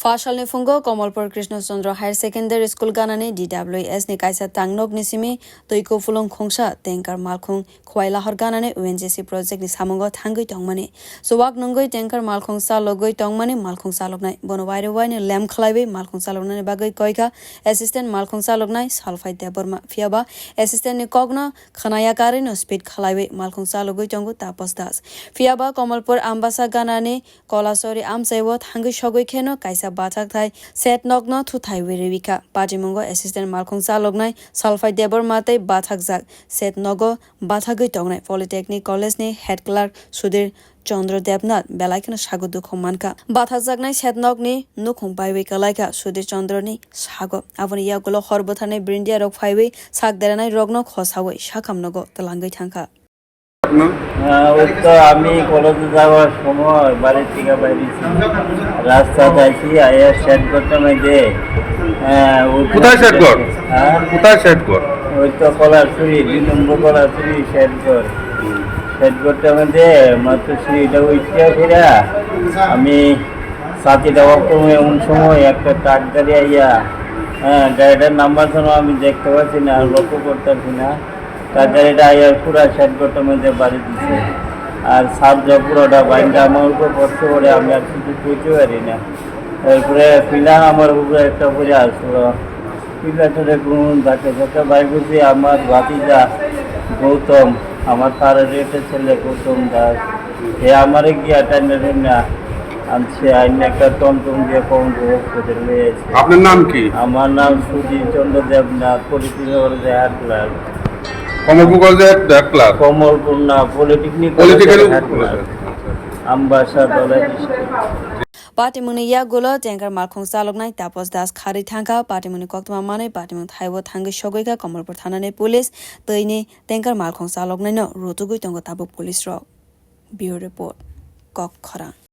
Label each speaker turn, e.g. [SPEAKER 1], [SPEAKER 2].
[SPEAKER 1] Fasalni fungo Kamalpur Chandra Higher Secondary School ganani DWS ni kaisa tangnog nisimi toiko fulong khongsa tanker malkhung khwailahar ganani UNGC project ni samungo thangui tongmani Chuwak nungwi tanker malkhung chologwi tongmani malkhung chaloknai bonowaire waini lam khaiwi malkhung chaloknai bagai koika assistant malkhung chaloknai Salphai Debbarma fiaba assistant ni kogno khanayakari no speed khaiwi malkhung chologwi tongo Tapash fiaba Kamalpur ambasa ganani kolasori amsaiwo thangui shogwi kheno kaisa bathakjaknai set nokno thu phaiwi rikha Patimungo assistant malkhung chaloknai Salphai Debbarma tei bathakjak set nogo bathagwi tongnai Polytechnic College ni head clerk Sudhir Chandra Debnath belai kena sago dukhumankha bathakjaknai set nokni nukhung phaiwi kalaika Sudhir Chandra ni sago Aboni yagulo bwtharnai brindiya rok phaiwi sak deranai rokno khosawi sakam nogo talangui thangkha
[SPEAKER 2] আমি কলেজে যাওয়ার সময় বাড়ি থেকে বাইরেছি রাস্তা যাইছি আয়া set করতে মাইদে
[SPEAKER 3] কোথায় সেট কর কোথায় সেট কর
[SPEAKER 2] ওই তো কলারছড়ি 2 নম্বর কলারছড়ি সেট করতে মাইদে মাত্র সিঁড়িটা উঠিয়া ফিরা আমি সাথীটা অক্রমে এমন সময় একটা ট্রাক গাড়ি আইয়া গাড়িটার নাম্বার জন্য আমি দেখতে পাচ্ছি না লক্ষ্য করতেছি না গাড়িটা আইয়া পুরা সেট করতে মধ্যে বাড়ি দিচ্ছে আর সাবজা পুরোটা বাইনটা আমার উপর পড়তে পড়ে আমি আর কিছু বুঝতে পারি না তারপরে পিলা আমার উপরে একটা পরে আসলো পিলাটারে গুণ ধাক্কা ধাক্কা বাই করছি আমার ভাতিজা গৌতম আমার তার রেটের ছেলে গৌতম দাস এ আমারে গিয়া টাইনে না আনছে আইন একটা টমটম দিয়ে কমতে হয়েছে।
[SPEAKER 3] আপনার নাম কি?
[SPEAKER 2] আমার নাম সুধীর চন্দ্র দেবনাথ পলিটেকনিক কলেজে হেড ক্লার্ক
[SPEAKER 3] কমলপুর কলেজের হেড ক্লার্ক
[SPEAKER 2] কমলপুর না পলিটেকনিক আমবাসা দলের
[SPEAKER 1] Patimungo yagulo tanker malkhung chaloknai Tapash khari thangka Patimungo koktma mane Patimungo thaiwo thangi shogoika Kamalpur thanani police toini tanker malkhung chaloknai no rotugui tongo tabuk police rok bureau report kok khorok